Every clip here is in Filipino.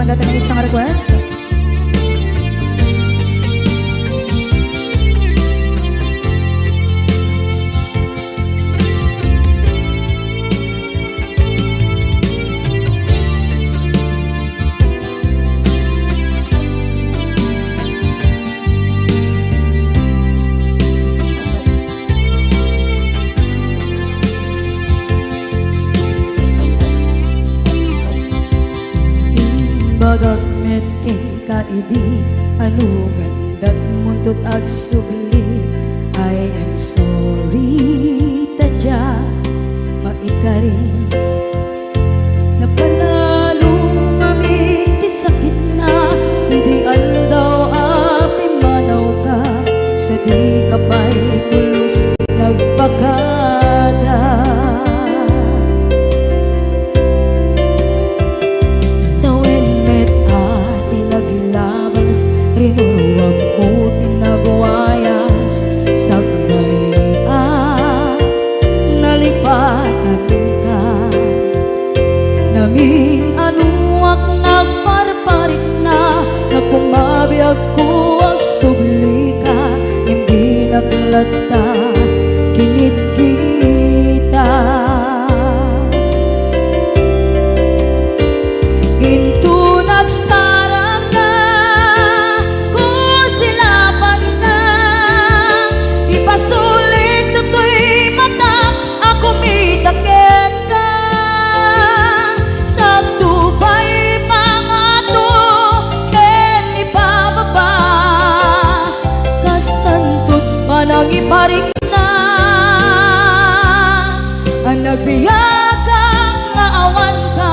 naman natin ang isang request. Bagagmet kay kaidi ano gandat muntot ag subli. I am sorry tadya maikari napanalo kami ti sakit na ideal daw api manaw ka sa di kapay pulos nagpakada. Rinuwag ko tinagwayas sagnay nalipatan ka namin anuak nagparparit na nagkumabiyag ko ang subli ka hindi naglata kinit kita into nagsarang sulit to'y mata ako mitakit ka sa tubay mga to ken ibababa kastantot manang iparik na ang nagbiyagang nga awan ka.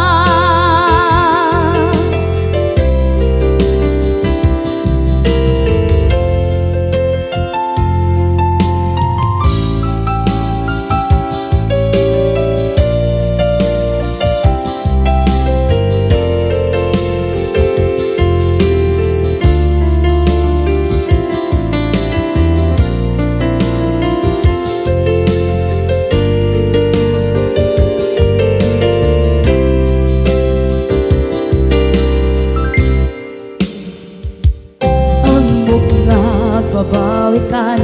Babawikan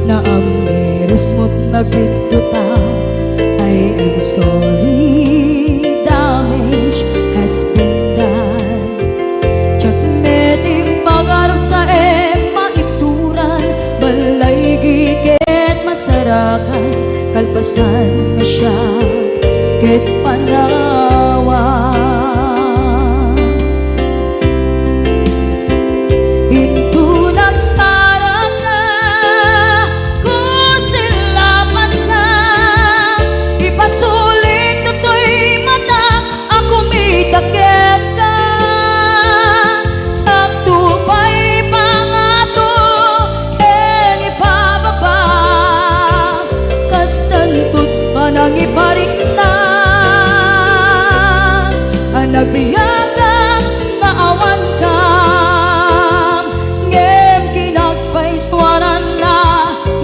na ang meres mo't nagbiduta. I am sorry, damage has been done. Tsak meding magarap sa maituran balay giget masarakan kalpasan nga siya ket panawa. Iparik na ang nagbiyagang na awan ka ngem kinagpaiswanan na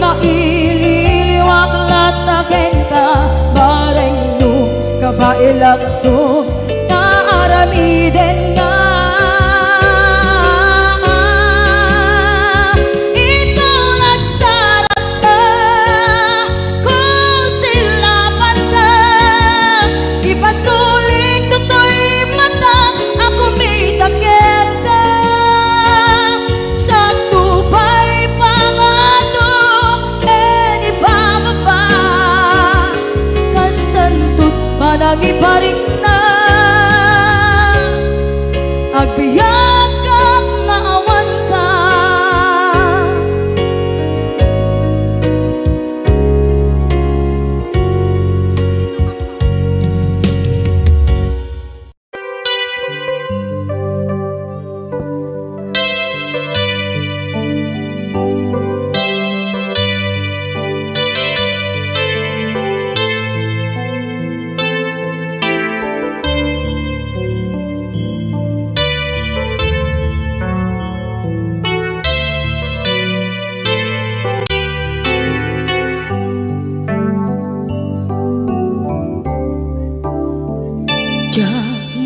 naililiwak lataken ka bareng no kabailak to na aramiden na nagiparik na agbiyagang naawan ka.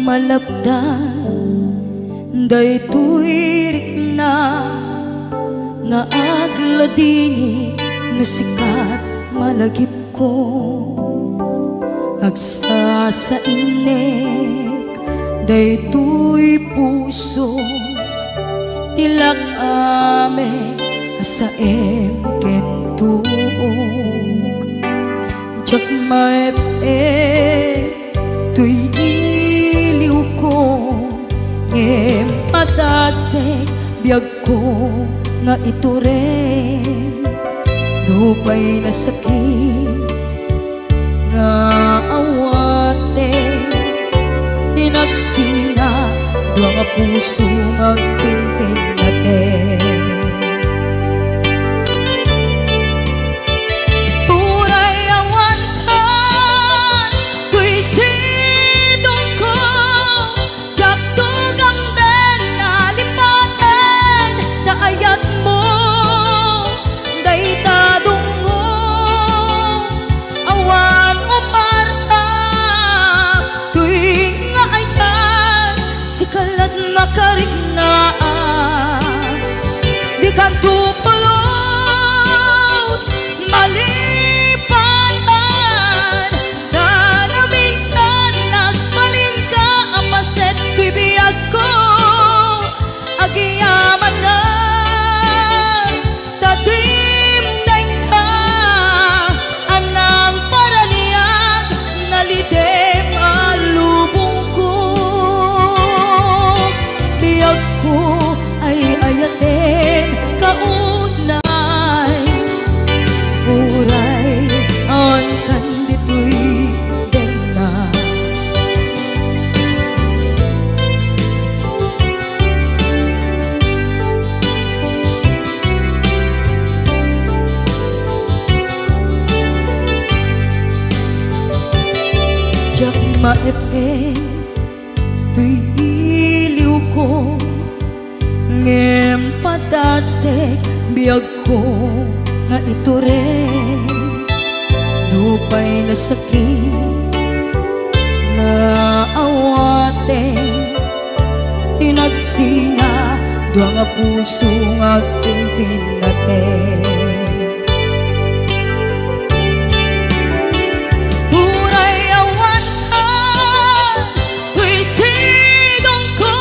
malapdan Daytoy rikna nga agladini nga sikat malagip ko agsa sa inek daytoy puso tilak ame sa kentug jak maep tuy iliw ko ngem padasek biyag ko nga ito rin dupay na sakit nga awate tinagsinga dua nga puso magpinpin natin turay awan ka tuy sidong ko jak tugang den nalipaten naayat mo daytadong mo awan umarta tuy nga ayan sikalat makariknaan di ka tupalos malipanan na na minsan nagbalin ka apaset tuy biyag ko agiyaman na tatimneng ka anang paraniyag nalidem alubong ko biyag ko ay ayaten kaunay uray awan kan ditoy denga jak maepen tuy iliw ko ngem padasek biyag ko nga ito rin lupay na sakit na awate tinagsinga dua nga puso nga pimpin natin uray awan ka tuy sidong ko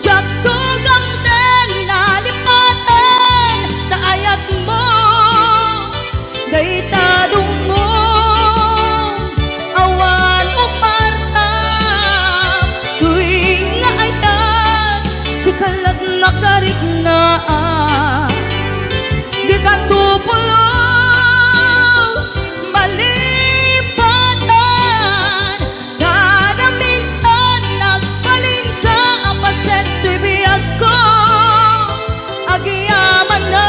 jak tugang den nalipaten naayat mo daytadong mo awan umarta tuy nga ayan sikalat makariknaan di ka tupulos malipatan na na minsan nagbalin ka apaset tuy biyag ko agiyaman na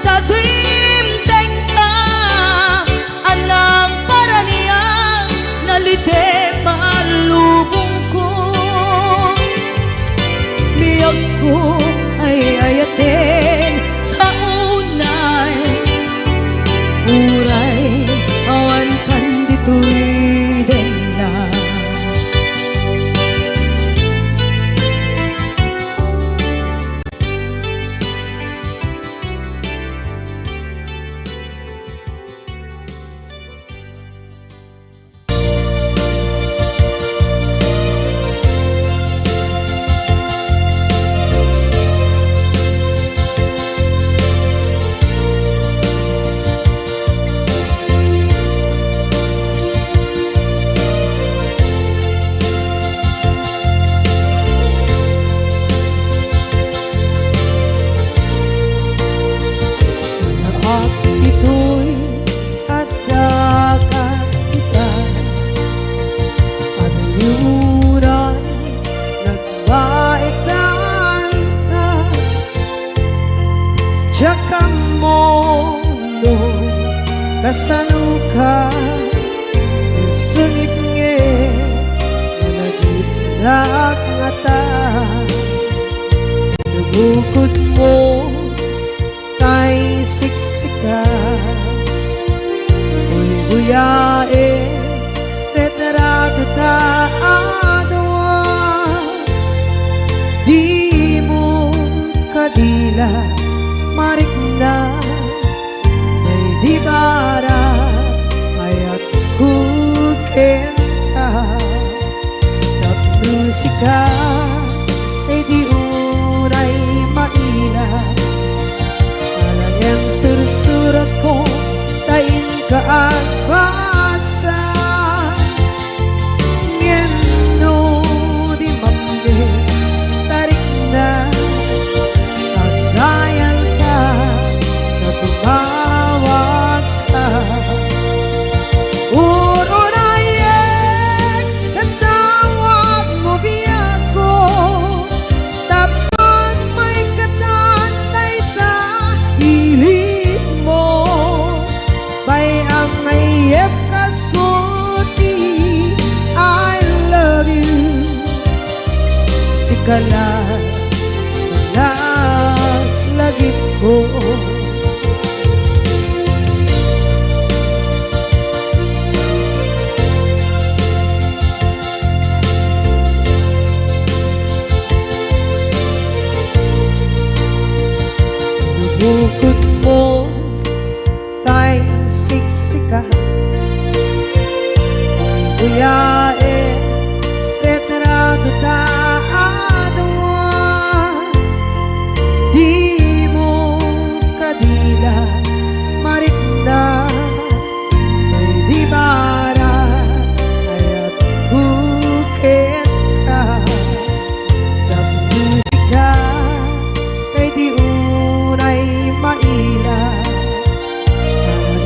tatimteng ka anang paraniyang nalidem alubong ko biyag ko ay ayaten kaunay uray awan kan ditoy denga at ito'y kadagat kita at yuray nagbaikan ka tsaka mo no kasanuka sunit nge nagitnak nga ta nabukod mo kay siksika uy buyae tetra kita adawa kadila marikna may di bara ayat kukenta musika ay di unay maila Alang sursurat ko tain ka at basa Ngeno di mamde tarik na Tagayan ka na tumawag ka Kala lagip ko Bukod mo tayong siksika Buyae retrado Di mo kadila marikna may di bara ayat bukit ka ng musika ay di unay maila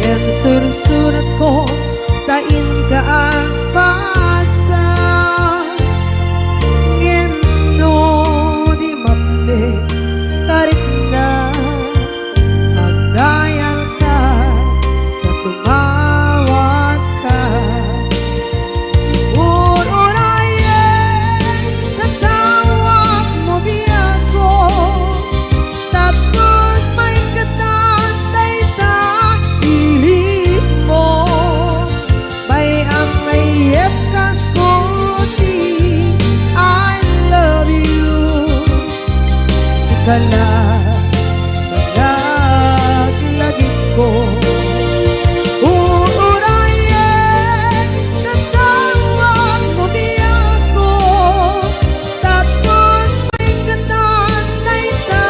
Ang sursurat ko tain ka ang pasa Ngeno di mamde tarik na Magdayal ka na tumawag ka Uurayan tatawag mo biyan ko Tapos may katantay sa pilit mo May ang mayep kas kuti I love you Sikala lagit ko Uurayan tatawag mo biyak ko Tapos may katantay sa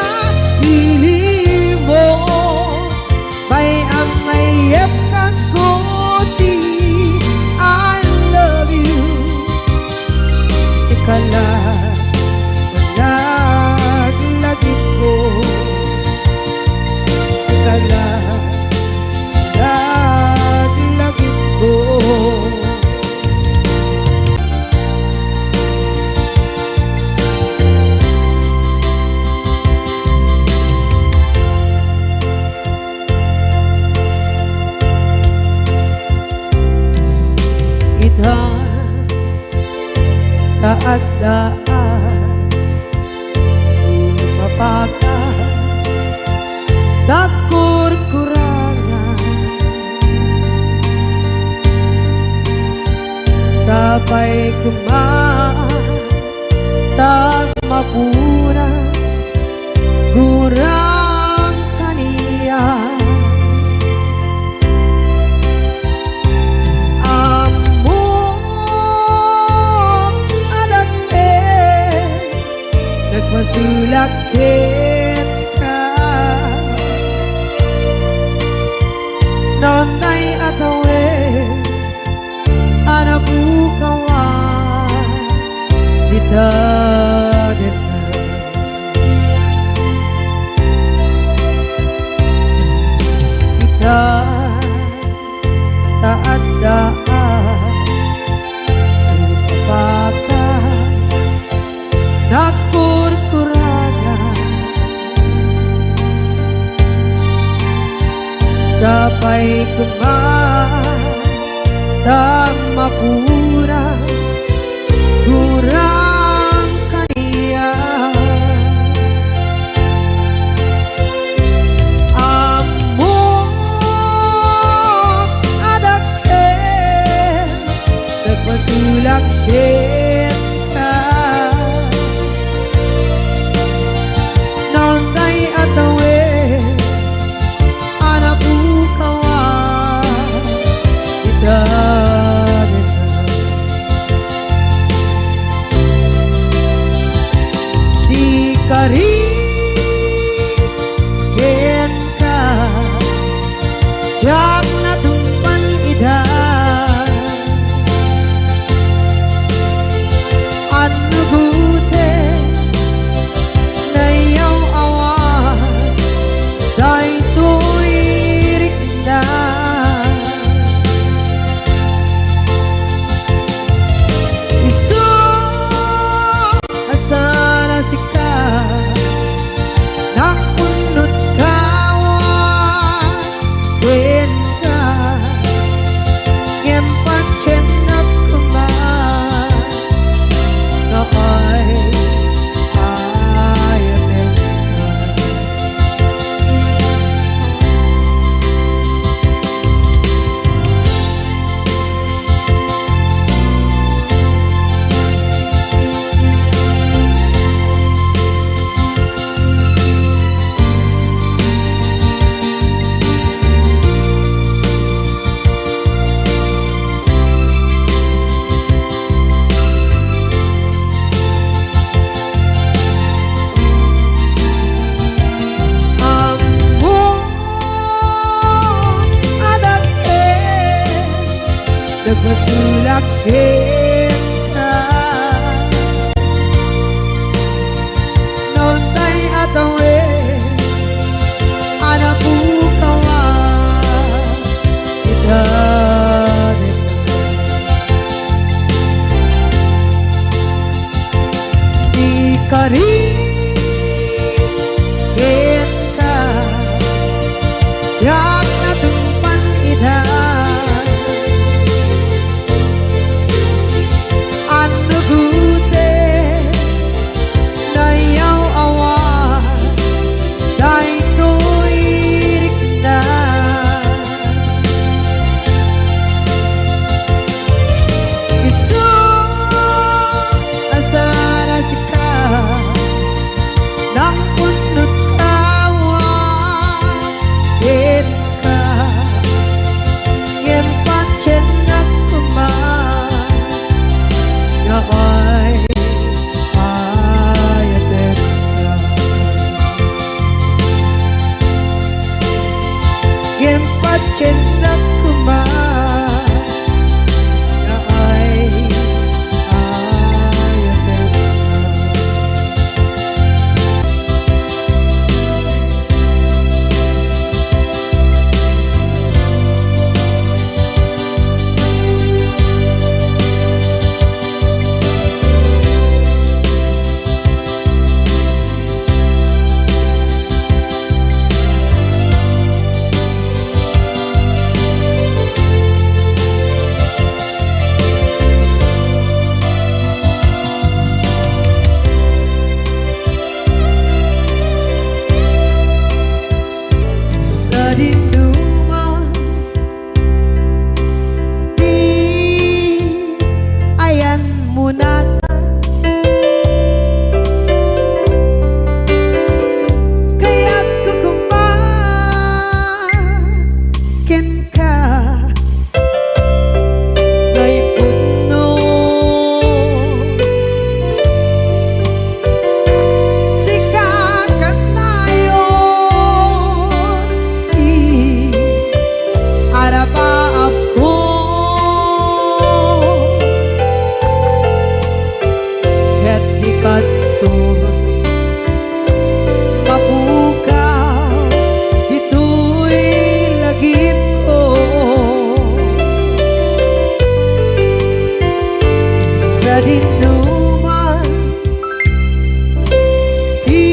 pilit mo May ang mayep kas kuti I love you Sikala lagit ko Sikala lagit ko Ita taat-daan Sumapaka Dakur-kurangan Sabay kumaan Tak mapunas Gurang kaniya Nagmasulakit ka Nonday atawe Anabukawan Dita Kita taat-daan Sumpakan Nakur-kurangan Sabay kumaan Tak mapuras Gurang kaniya Amo adakit Nagmasulakit ka Nonday at jak natumpan ida anu gute na yaw awan day tuirik na isu asana sika nakunut kawan din ka ngempan cenap kuman kapay ayatin nagmasulak kita noon tay atawe anak bukawan kita di kari kita jak natumpan ida anu gute na yaw awan day tuirik na isu asana sika nang punut kawan din ka ngempan cenap kuman kapay ayatin ka ngempan cenap kuman kapay ayatin ka sa dinduman di ayan munata kaya't kukumakin ka ngay puno sikakat nayon arabaab ko ket di kanto mapukaw dito'y lagip ko sa dinuman di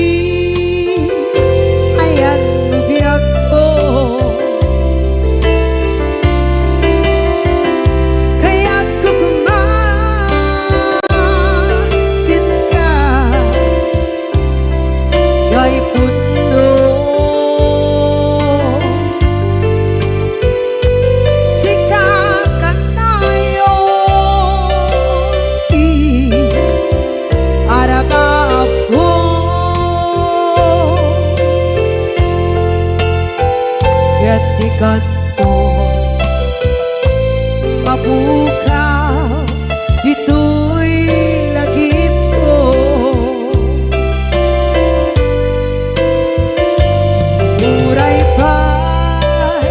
ayan biyag ko kaya't kukumakin ka ngay puno sikakat nayon arabaab ko ket di kanto mapukaw dito'y lagip ko muray pa'y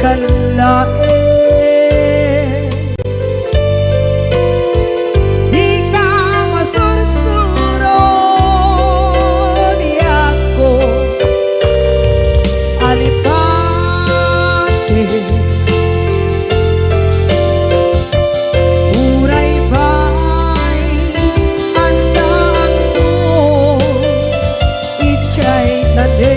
kalae. Di ka masursuro biyak ko alipate. Uray ba'y andaan mo ichay tade.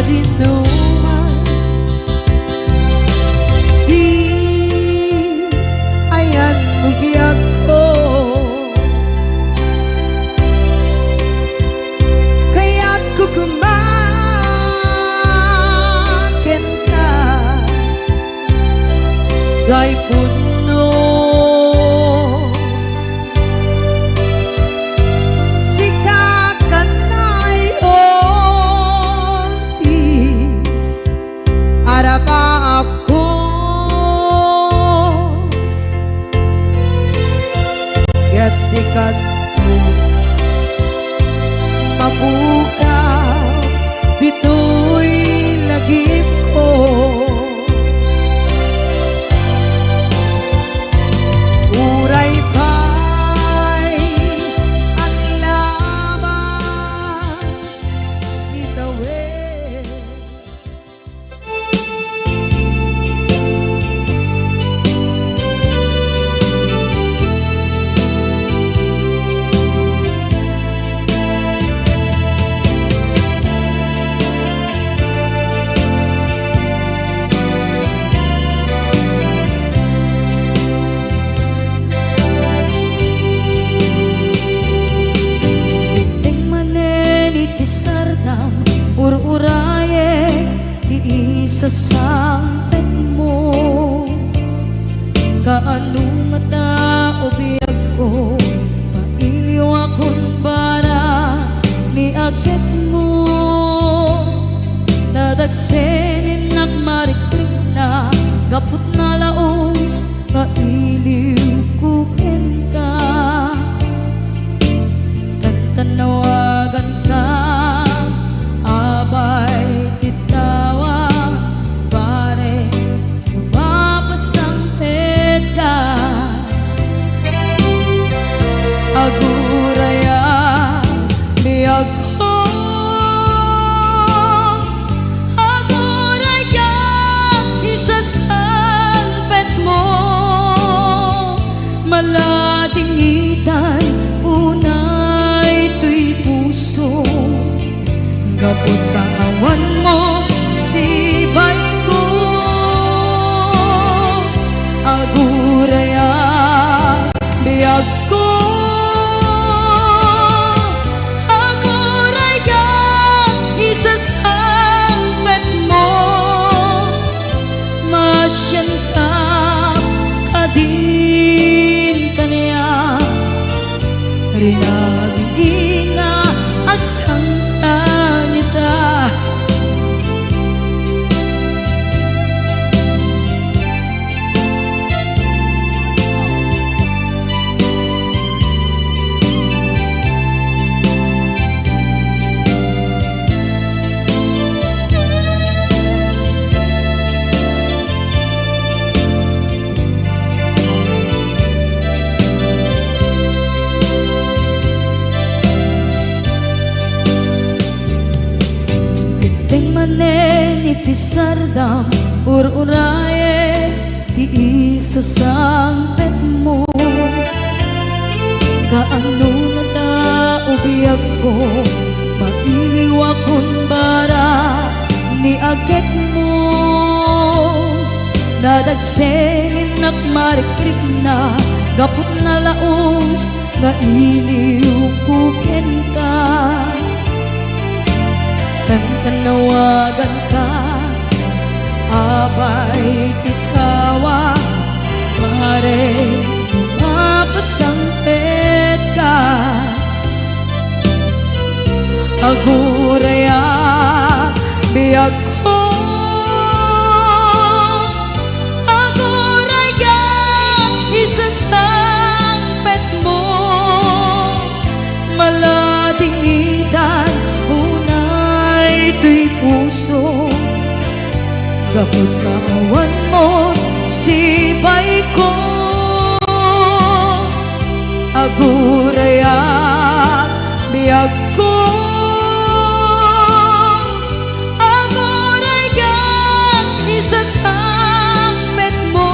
Dinuman di ayan mo biyak ko, kaya't kukumakin ka day puno. Araba ako gatikat mo mabukaw dito'y lagip ko. Uray pa'y ang labas itawe. Ur-uraye di isa sampet mo, kaanong mata o biyag ko, mailiw akong bara ni agit mo. Nadagsenin nagmarikrik na gapot na laos, mailiw kukin ka. Tantanawagan ka abay titawa pare lumapasang tedga. Aguraya biyag ko, aguraya isasalpet mo, maladingitan unay tuy puso. Kapot kawan mo si bay ko, aguraya biyag ko, aguraya isasalpet mo, masyan ka kadin kaniya rinabing nga agsangsan nita. Iti sardam ur-uraye ti isa sampe kaano na taubiyag ko maiwa kun bara ni agit mo nadagsengin nakmarikrik na gapot na laos nga iliw kuken ka tanawagan ka abay tikawa mare mapasampet ka aguraya biyag ko aguraya isasampet mo maladingitan unay tuy puso gapot maawan mo sibay ko aguraya biyag ko aguraya isasampet mo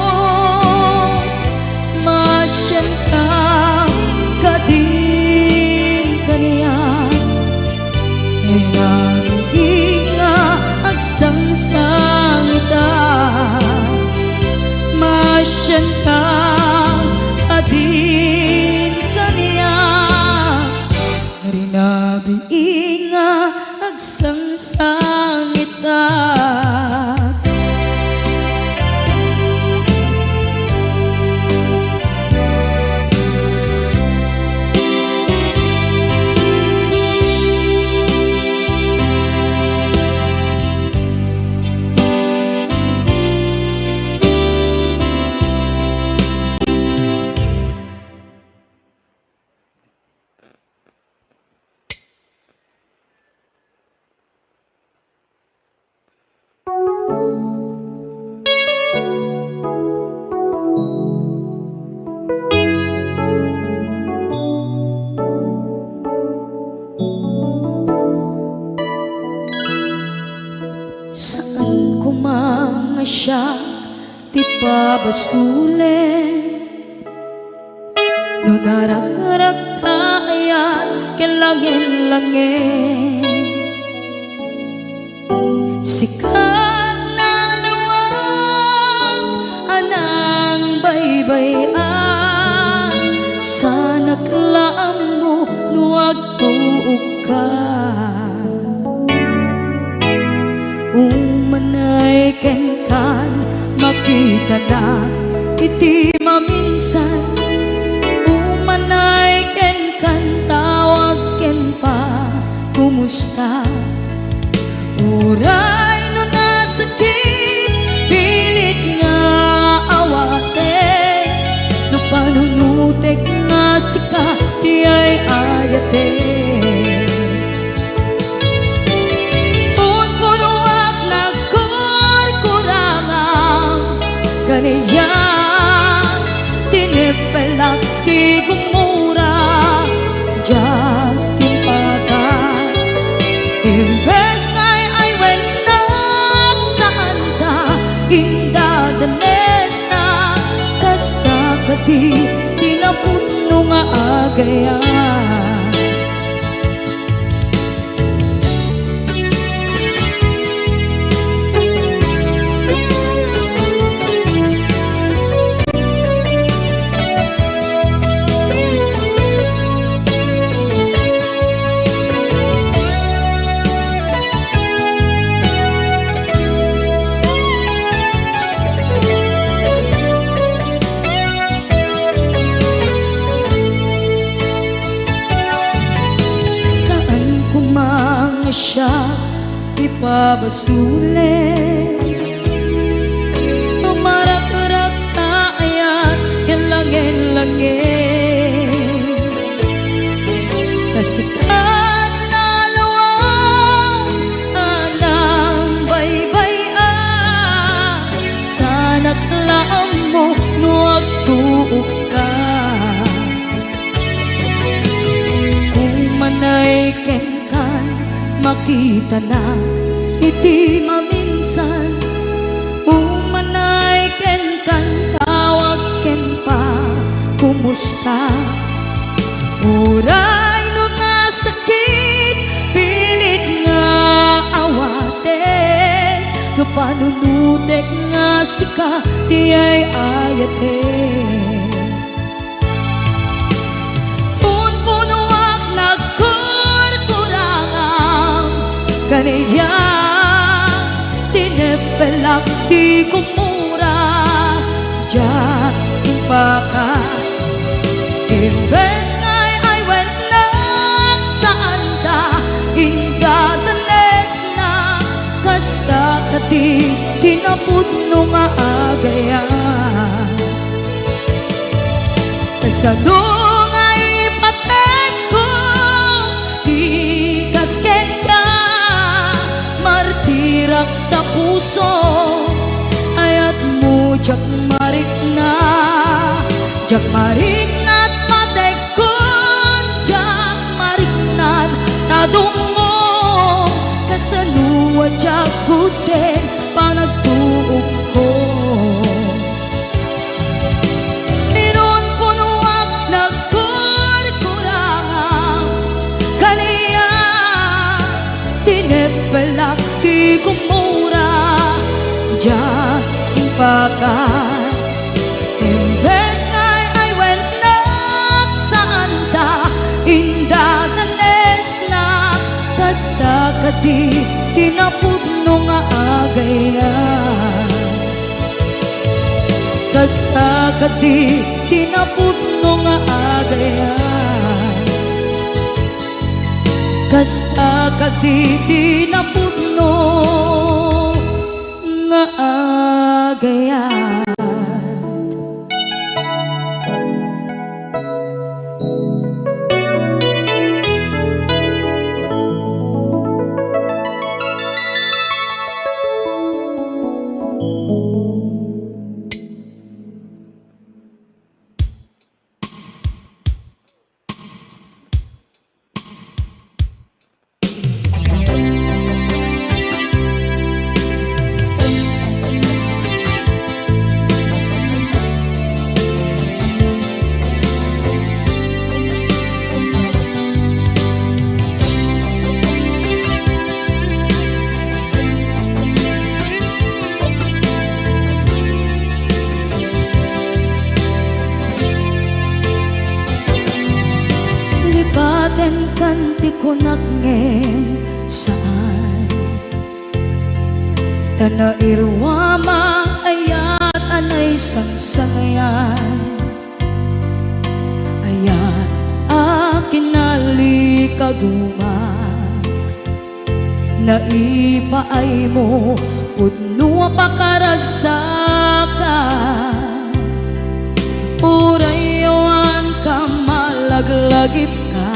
masyan ka kadin kaniya nga agsangsangita masyan ka adin kaniya rinabi nga agsangsangita saan ko mga siya ti pabasule no narak-arak tayan kelangin-langin sikat na lawang anang baybayan sana klaam mo nuwag tuog ka umanay ken kan makita na iti maminsan umanay ken kan tawag ken pa kumusta uray no nasakit pilit nga awate no panunutek nga sika di ay ayate kaniya tinipelak ti gumura diyan timpakan imbes ngay ay wenak saan ka indadanes na kasta kati tinaputno nga agayan siya ipabasule tumarak-rak tayan kelangin-langin kasikat na lawang anang baybayan sana klaam mo nuwag tuog ka kung manay ken makita na iti maminsan umanay ken kan tawag ken pa kumusta Uray no nga sakit, pilit nga awaten, no panunutek nga sika, di ay ayaten. Punpunuak nagkurkurangang, kaniya tinepelak di kumura, diyan baka imbes ngay ay wenak saan ta ingadanes na kasta kati tinaput no nga agayan kasano nga ipatek ko di kasken ka martirak ta puso ayat mo jak marik na jak marik na't matekon jak marik na't tadungo kasaluwa jak kuten panagtuog ko minun punuak nagkurkurangang kaniya tinepelak di kumura jak ipakan imbes ngay ay wenak saan ta indadanes na kasta kadi tinapudno nga agayan kasta kadi tinapudno nga agayan kasta kadi tinapudno nga agayan. Lipaten kanti ko nagngem saan tana irwama ayat anay sangsangayan ayat akin nalikaguma naipaay mo pudno pakaragsakan urayawan ka malaglagip ka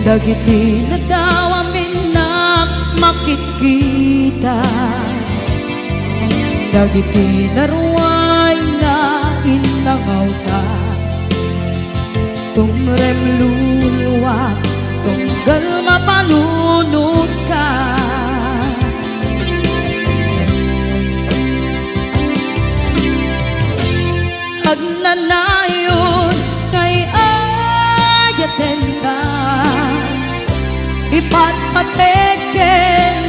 dagiti na daw amin na makikita dagiti naruay na inangaw ta tumrem luluwak tunggal mapalunod ka agnanayon kay ayaten ka ipatpateken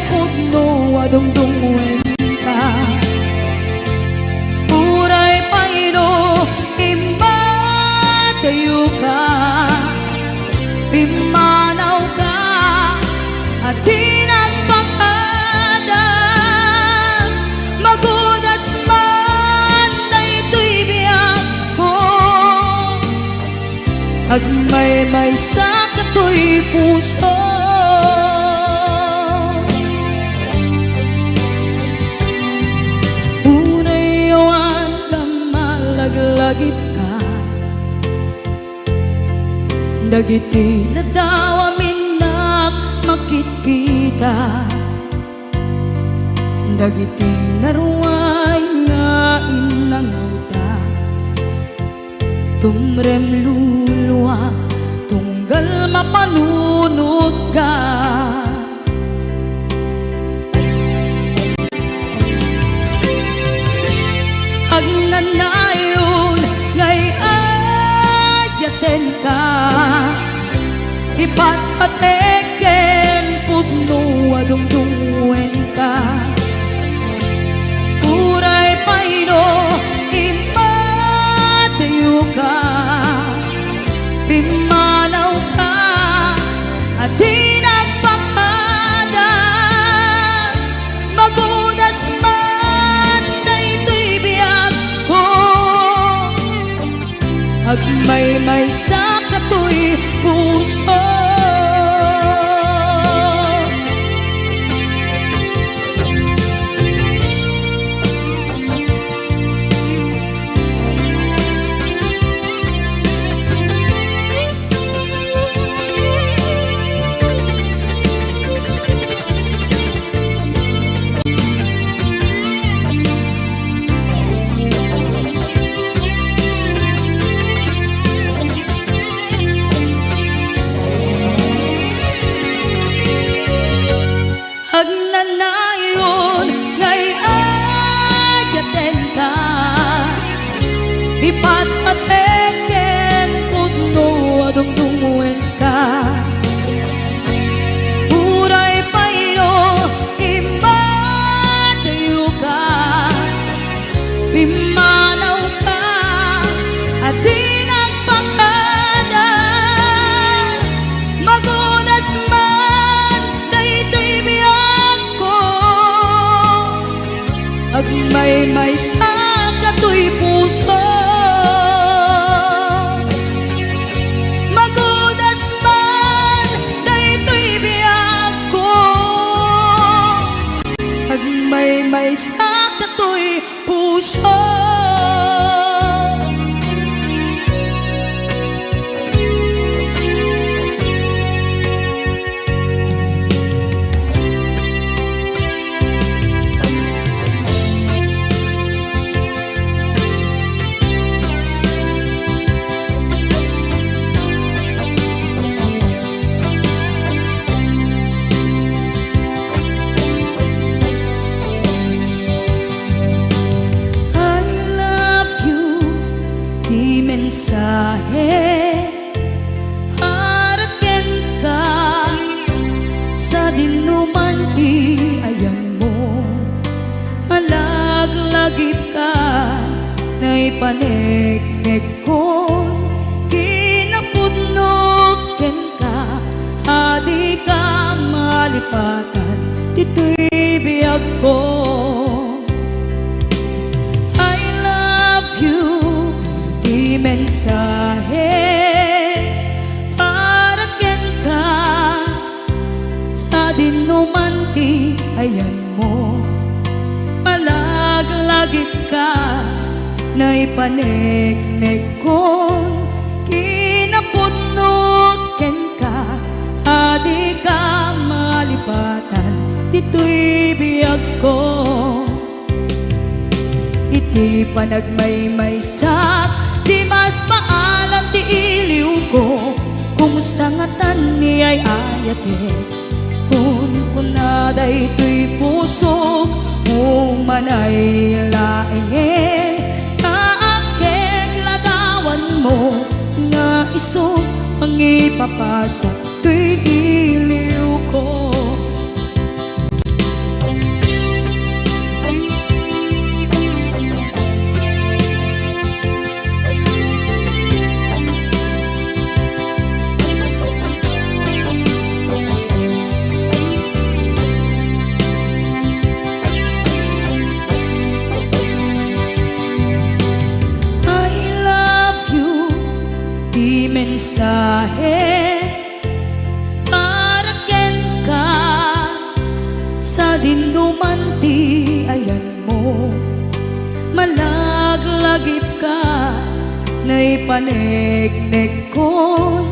pudno adungdungwen ka uray paino imbatayo ka imanaw ka at tinagpakadan magudas man na ito'y biyak ko agmay-may sa kato'y puso unayawan ka malaglagip ka dagiti na daw amin na makikita dagiti naruay nga inangauta tumrem luluwa tunggal mapanunod ka agnanayon ngay ka ipatpateken pudno adungdungen ka uray payno imatayo ka pimanaw ka at di nagpakada magudas man daytoy biyag ko agmay-may sa katoy puso. Agnanayon ngay ayaten ka ipatpateken pudno adungdungen ka uray payno imatayo ka pimanaw ka at di nagpakada magunas man daytoy biyag ko agmay-may sa katoy puso magudas man daytoy biyag ko agmay-may sa katoy puso. Mensahe haraken ka sa dinuman ti ayan mo malaglagip ka na ipanegnek ko kinapudnoken ka adi ka malipatan dito'y biyag ko. Mensahe haraken ka sa dinuman ti ayan mo malaglagip ka na ipanegnek ko kinapudnoken ka adi ka malipatan dito'y biyag ko iti panagmay-may sa di mas paalam ti iliw ko kumusta nga tan ni ay ayate kun na daytoy puso umanay laeng kaaken ladawan mo nga iso ang ipapasa to'y iliw ko. Mensahe haraken ka sa dinuman ti ayan mo malaglagip ka na ipanegnek ko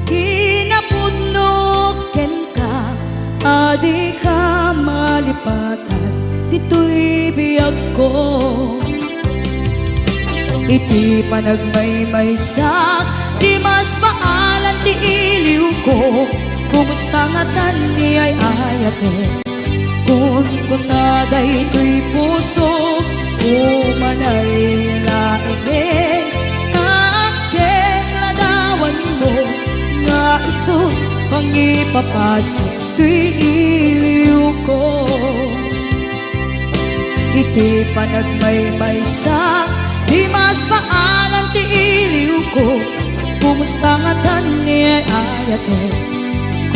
kinapudnoken ka adi ka malipatan dito'y biyag ko iti panagmay-may sa di mas paalan ti iliw ko kumusta nga tan ni ay ayate kun na daytoy puso umanay laeng aken ladawan mo Mangipapasok tuy iliw ko. Iti panagmaymay sa di mas paalam ti iliw ko. Kumusta nga tani ay ayate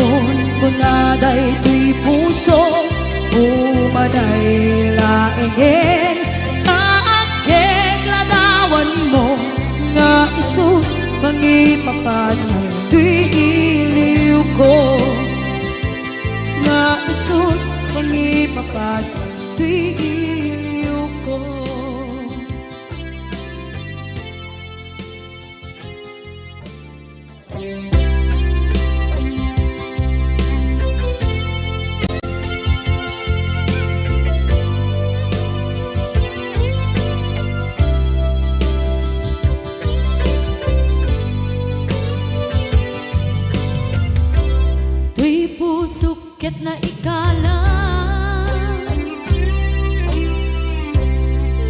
kon kunaday tuy puso umaday laingen kaakeg ladawan mo nga isu mangipapasok tuy iliw ko. Nga isu mangipapasok tuy iliw ko. Tuy pusok ket na ikala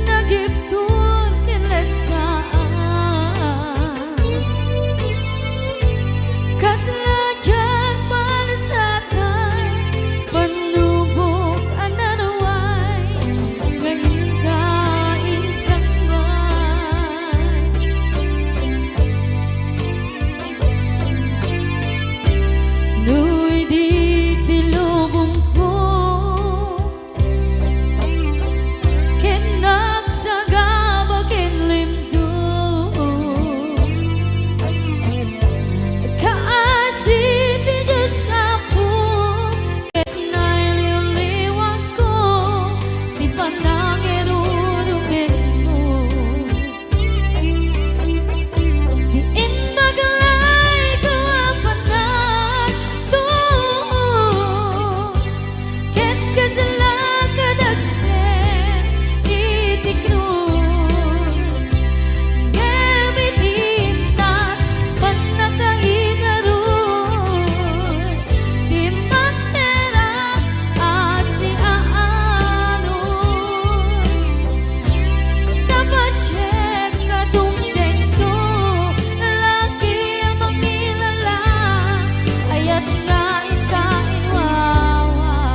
nagiptur kilet kaan kaslajan palasakan panubok ananaway ngayon kain sangbay nuy di tilubong ko ken nagsagaba ken limdo kaasi ti Diyos ako ket nailiwliwag ko di panangirurungin mo di inmagalay ko apanan to ket kasalakadagsen iti krus gamitintan panakaingarus di matera asi aanos napachek kadungtento lalaki ang makilala ayat kain wawan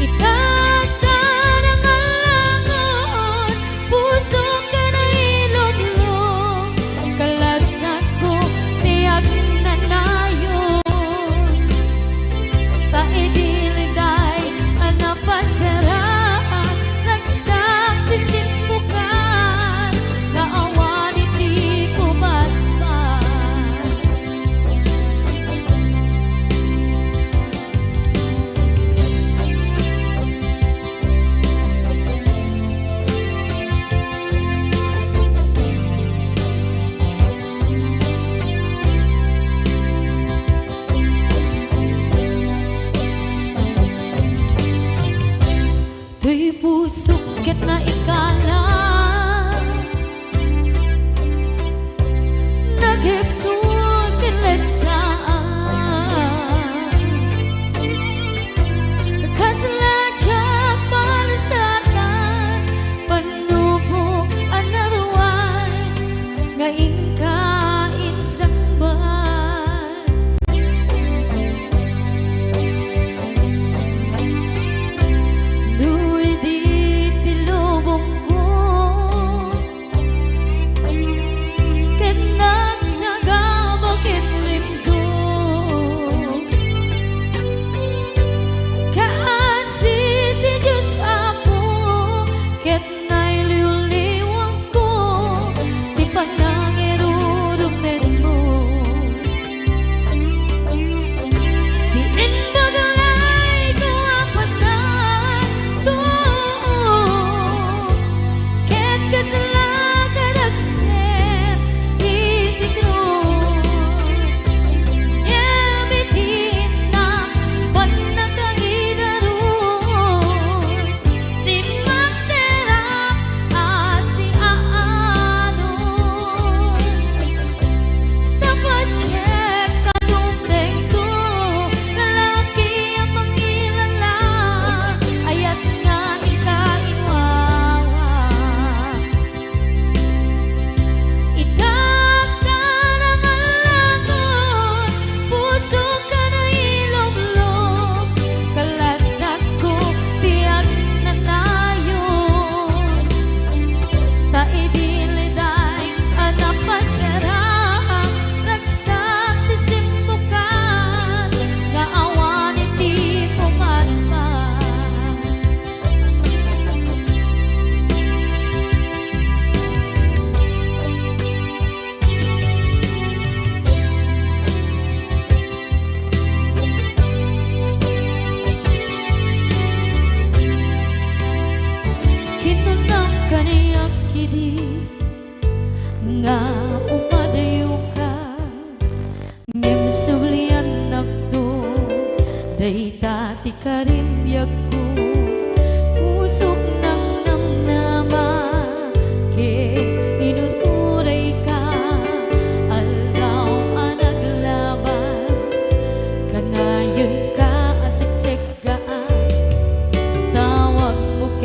itagtan ang alangon puso ka na ilumlong kalasat ko tiyak nanayon taidiliday anapasaraan nagsaktisin bukan naawan iti kumatman tuy pusok ket na ikala nagiptur kilet kaan kaslajan palasakan panubok anarway ngain kain sangbay nuy di tilubong ko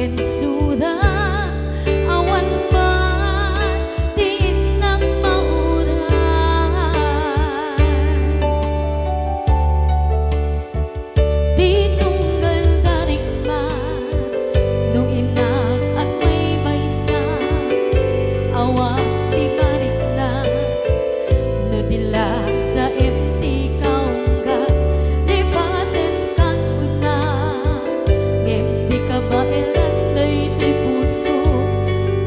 Bensura awan man di nang mauran, di tunggal darik man nung inak at may maysa awak di barik na no dila sa empty kaungga lipaten kan kuna ngem di kabailan day di puso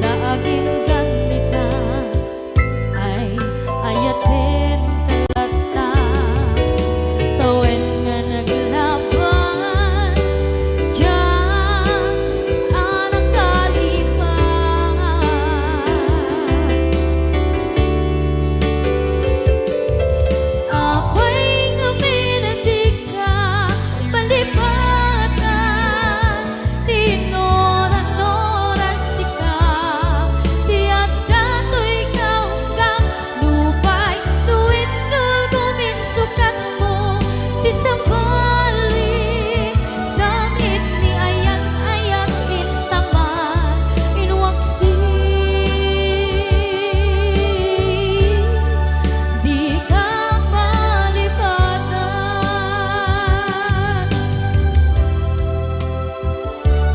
daagin ganita ay ayaten kalata tawen nga naglabas diyan anak kalipan apay nga minatika palipatan tinora-nora sika tiyak dato'y kaunggang lupay tuwid kagumit sukat mo di sa balik sangit ni ayat-ayat intaman inwaksi di ka malipatan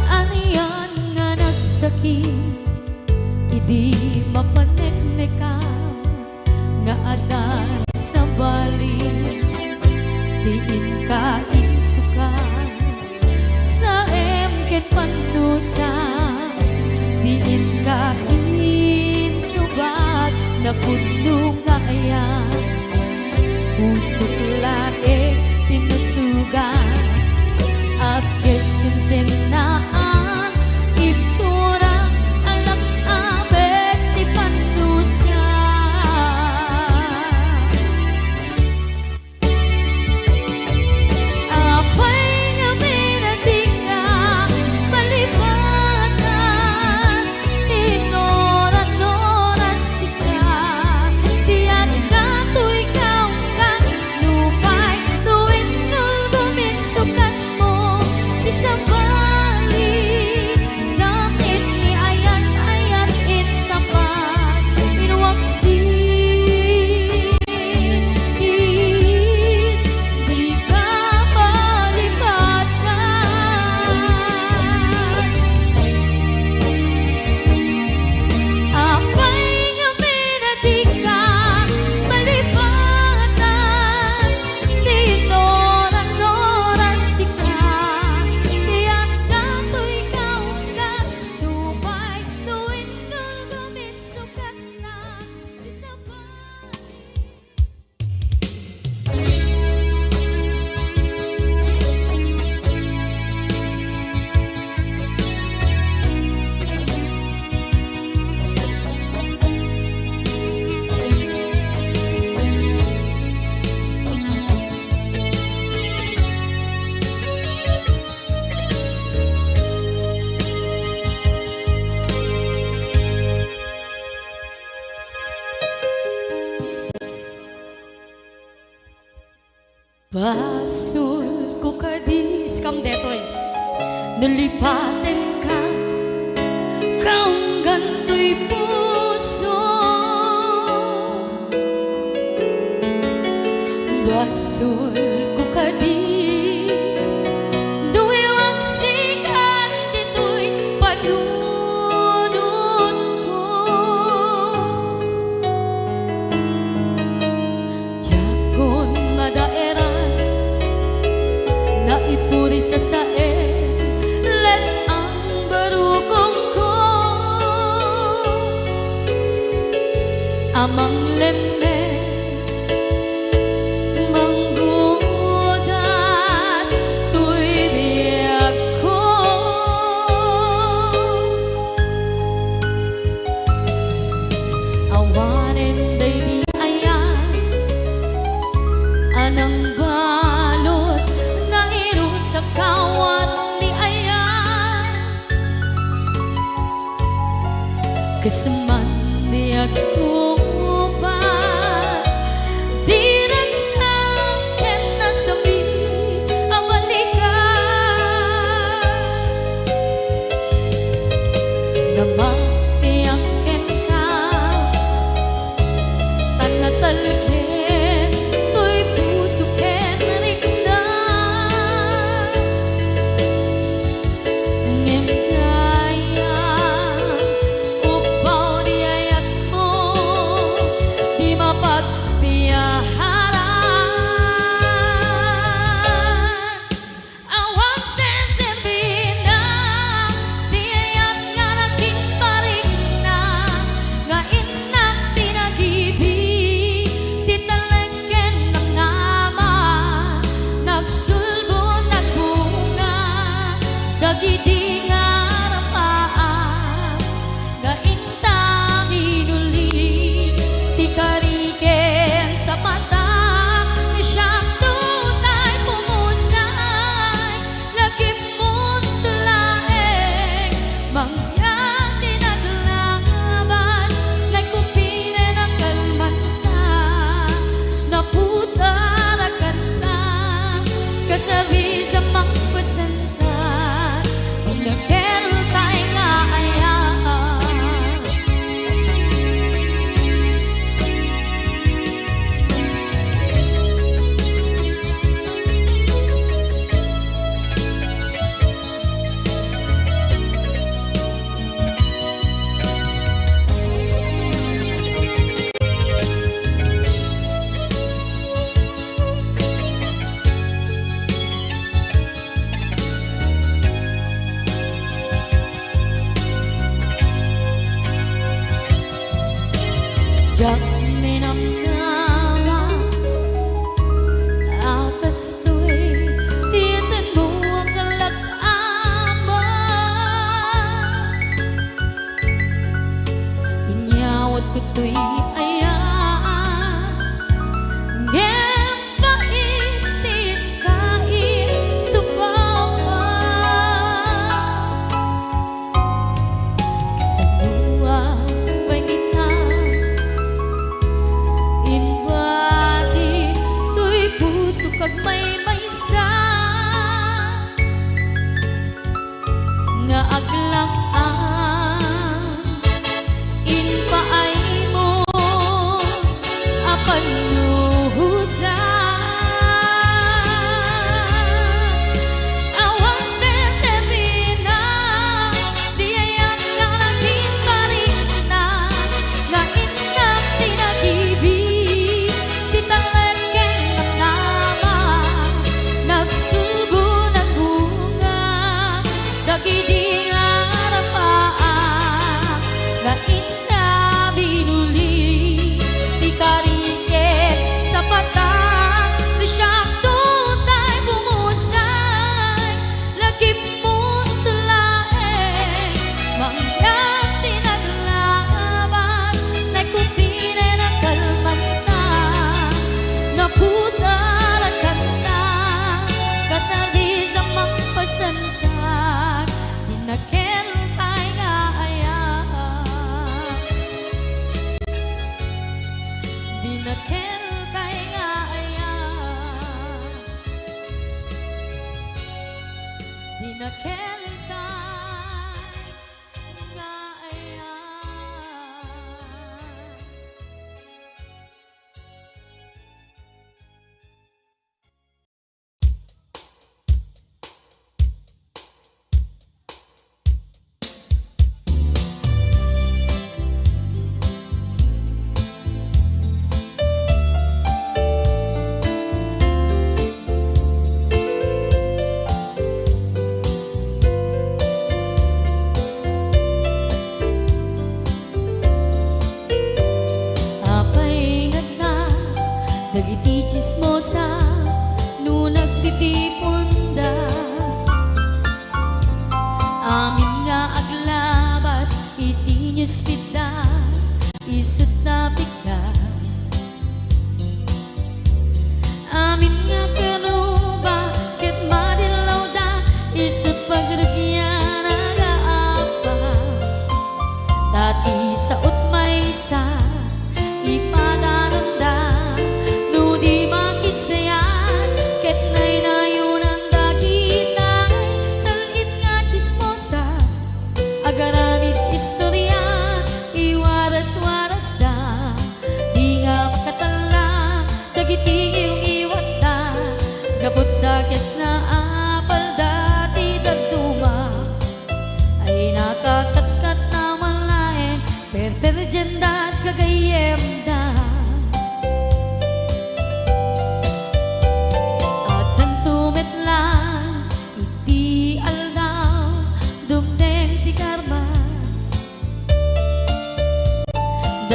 aniyan nga nagsakit idi mapaneknekan nga adan sa balik diin ka insukan sa emket pandusa diin ka insubat na puno nga ayan pusok lae tinusugan at kes kinsenaan iptura alang abet di pandusa apay nga minatika palipatan tinora-nora sika tiyan dato'y kaunggang lupay tuwid kagumit sukat mo di sa balik sakit ni ayat-ayat intapat inwaksi di ka malipatan apay nga minatika malipatan tinora-nora sika tiyak dato'y kaunggan lupay tuwid kagumit sukat na di sa balik Basul ko kadis kam detoy nalipaten ka kaung ganto'y puso basul ko kadis duwewang sikan dito'y panunod ko jakon madaeran na ipuri sa sae let ang barukong ko amang lemes manggudas tuy biyak ko awanen day di ayan anang balot na irot na kawat ni ayan kasaman niya kupas di nagsakin na sabi ang balikan Namapiyang enta Tanatalken To'y puso ken rikna Ngem kaya Upaw di ayat mo Di mapagpiyaharan Awang sensibina Di ayat nga naging paring na Nga inak tinagibig Di talengken ng ama Nagsulbo nagbunga Dagidi nga rapaan Nga intang inuli Di kariken sa mata Ni siyang tunay pumusay Lagim mo't tulaeng Mangyang tinaglaban Nagkupine ng kalmanta Naputarakan na Kasabi sa magpasantan Pag nagkeroon tayo nga ayaan Diyak ninamnama Akas to'y Tiyan mo ang kalak-ama Inyawat ko to'y ayaan Ngem paitin kain Subawa Sa buwan pangitan Inwadi to'y puso kag may maysa Nga aglang inpaay mo apan luhusa Awang sensibina Di ayat nga naging paring na Nga inak tinagibig Di talengken ng nama Nagsulbo ng bunga Dagidi nga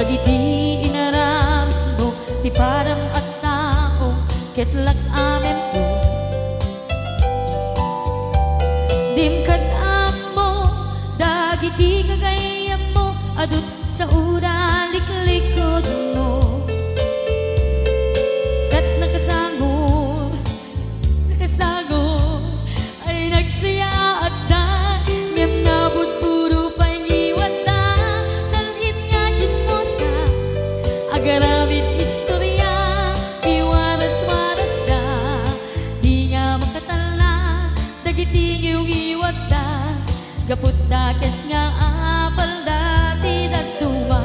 dagiti inaram mo ti param at tao ketlak amen po dimkad mo dagiti kagayam mo adut sa ura liklikod mo skat nakasagod ay nagsaya at na ngem nabot puro pangiwat na salit nga chismosa agaramit istorya iwaras-waras da di nga makatala dagiti ngiyong iwat da gaput da kes nga apal dati dagtuma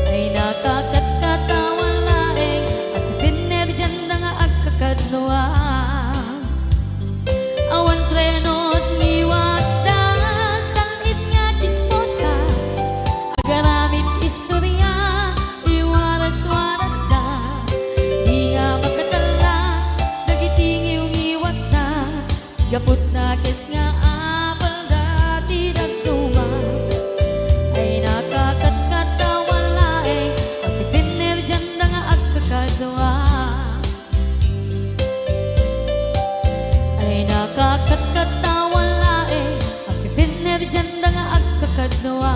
ay nakakatkatawa laeng at pipiner dyan na nga agkakadnoa awan trenot ngiwat da salit nga chismosa agaramit istorya iwaras-waras da di nga makatala dagiti ngiyong iwat da gaput na kes nga apal dati dagtuma ay nakakatkatawa laeng at pipiner dyan na nga agkakadwa ay nakakatkatawa laeng at pipiner dyan na nga agkakadwa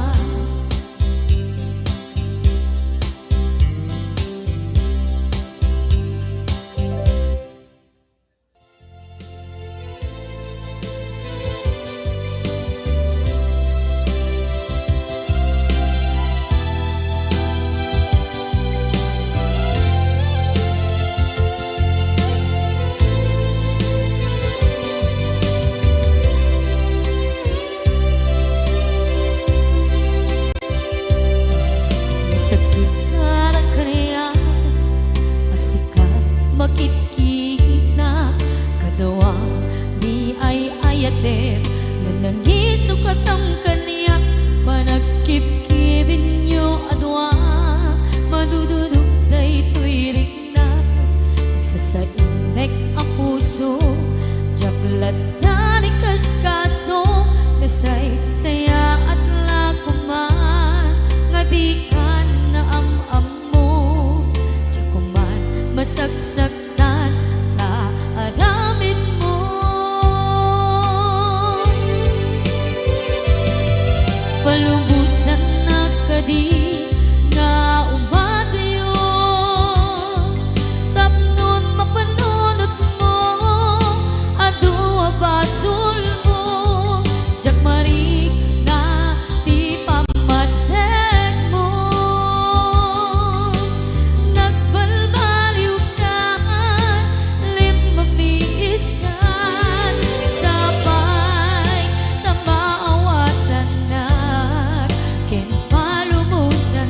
sakit karang kaniya asika makitkita kadawang di ay ayaten nanangiso katam kaniya panagkipkibin nyo adwa madududog daytoy rikna nagsasainek ang puso jaklat na ni kaskaso nasay saya at lakuman nga di ka na am mo jakuman masagsaktan na aramid mo palubusan na kadi nga umadyo tapnon mapanunot mo adua basul mo jakmarik na ti pamadeg mo nagbalbaliw ka limamiis ka sabay na maawatan na ken palumusan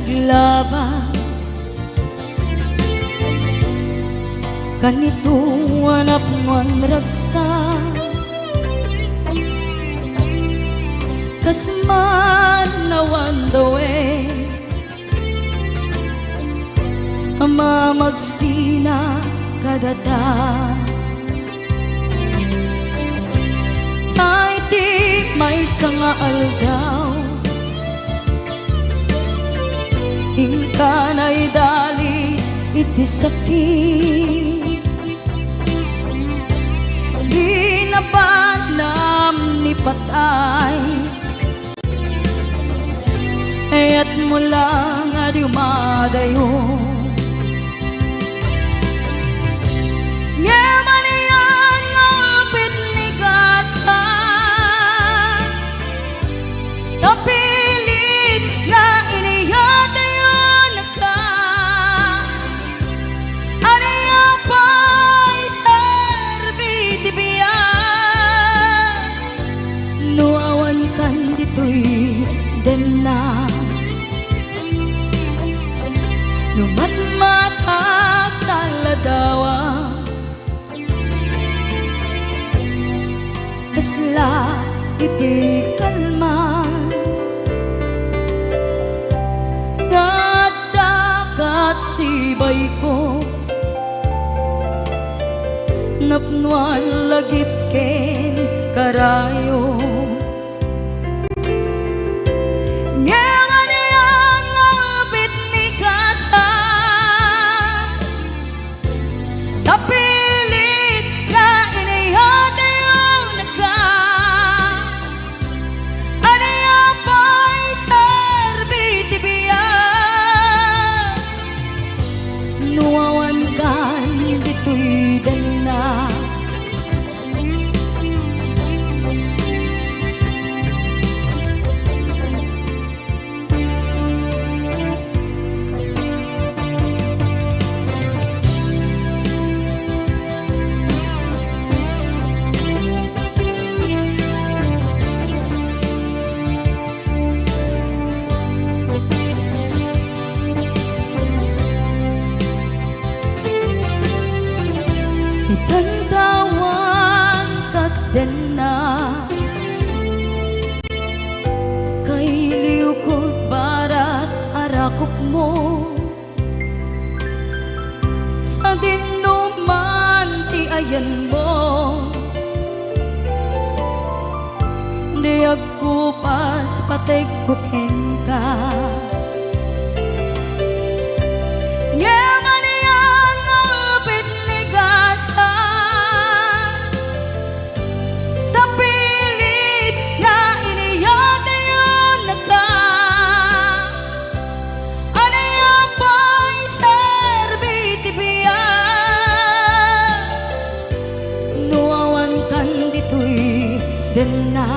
naglabas kanito anak man ragsa kasman nawan dawe ama magsina kadata ay di may sanga aldaw hingkanay dali iti sakit di napanam ni patay ayat mo lang adi umadayo Ngemanian ngapit ni kasa kapilit na iniyatayon ka aniya pa'y serbiti biya nuawan kan dito'y dena numatmatak taladawa kasla iti kalman ngadakat sibay ko napnuan lagip ken karayo ngemanian ngapit ni kasa kapilit na iniyatayon ka aniya pa'y serbiti biya nuawan kan dito'y dana itantawan kadena kay liukod barat arakop mo sa dinuman ti ayan mo di agkupas pateg kuken ka Ngemanian ngapit ni kasa kapilit na iniyatayon ka aniya pa'y serbiti biya nuawan kan dito'y dena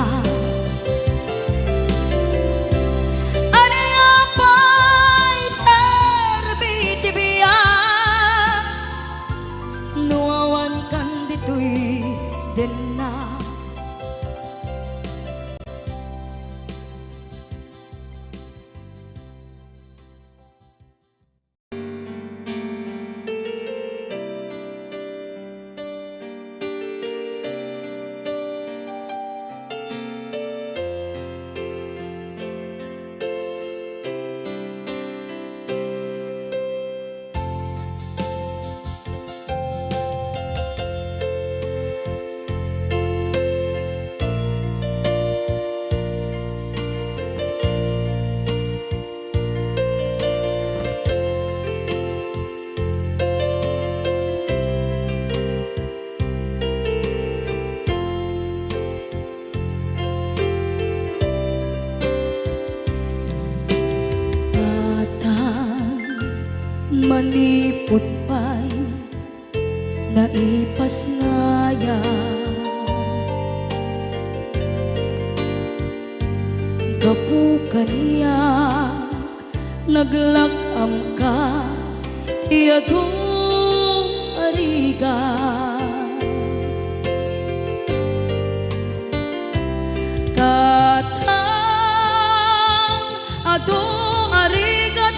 aniya pa'y serbiti biya nuawan kan dito'y dena manipot pa'y naipas ngaya gapukan niya naglakam ka iyadong ariga katang ado arigat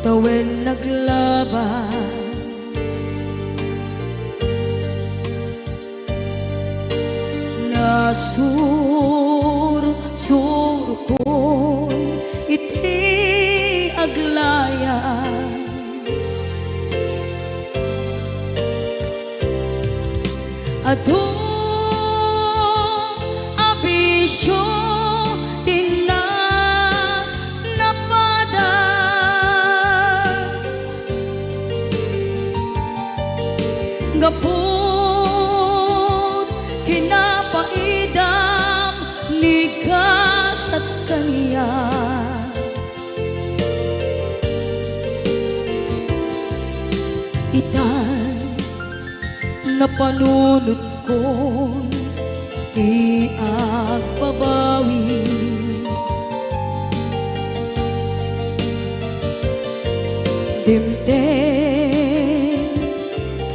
tawen naglabas. Nasur-sur ko iti aglayas, adu abisyo tina napadas, gapot kinapaidam nigas at kaniya. Itan na panunod ko di agbabawi, dimden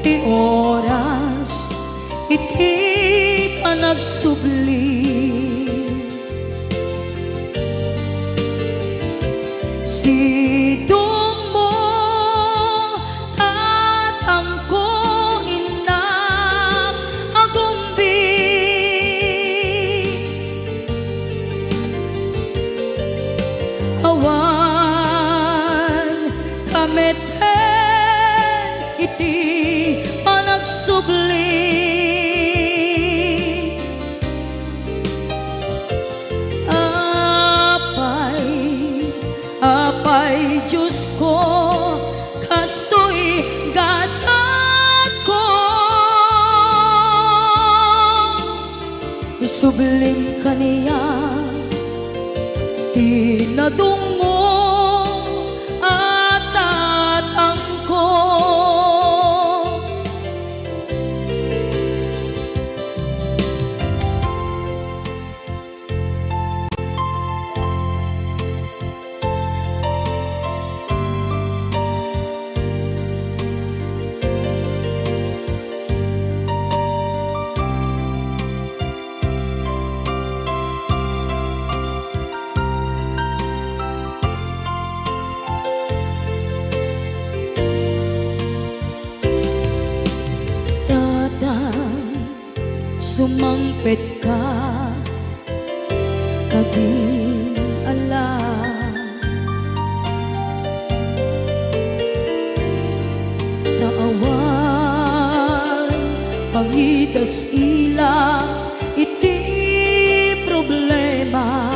ti oras iti panagsubli, sidong mo tatangko inang agumbi, awan kameten iti panagsubli, apay Diyos ko, kastoy gasat ko, isubling kaniya tinadong mo at tatangko. Sumangpet ka kading ala, naawan pangidas ila iti problema,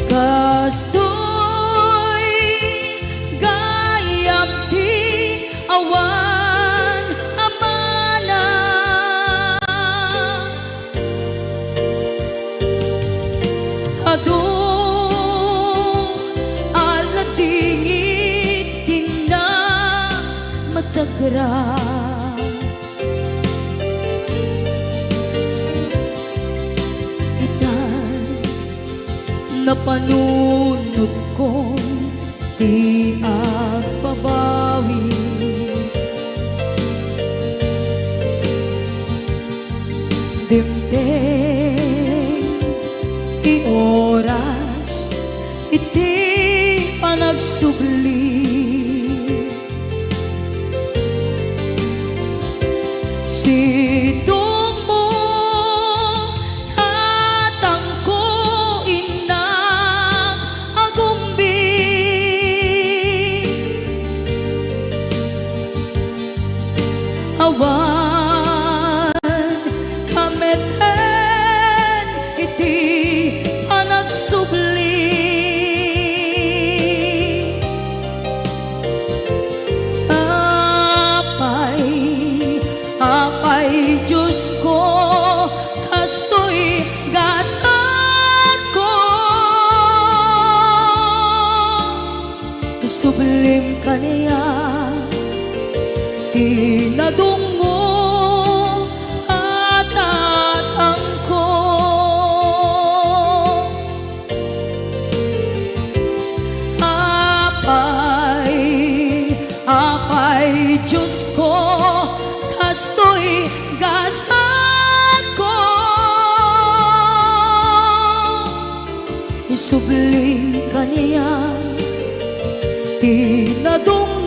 kastoy gayam ti awan aladingit tina masagra, itan na panunod ko di agbabawi, dimden ti oras iti panagsubli, sidong mo tatangko inang agumbi, awan kameten iti panagsubli, isubling kaniya tinadong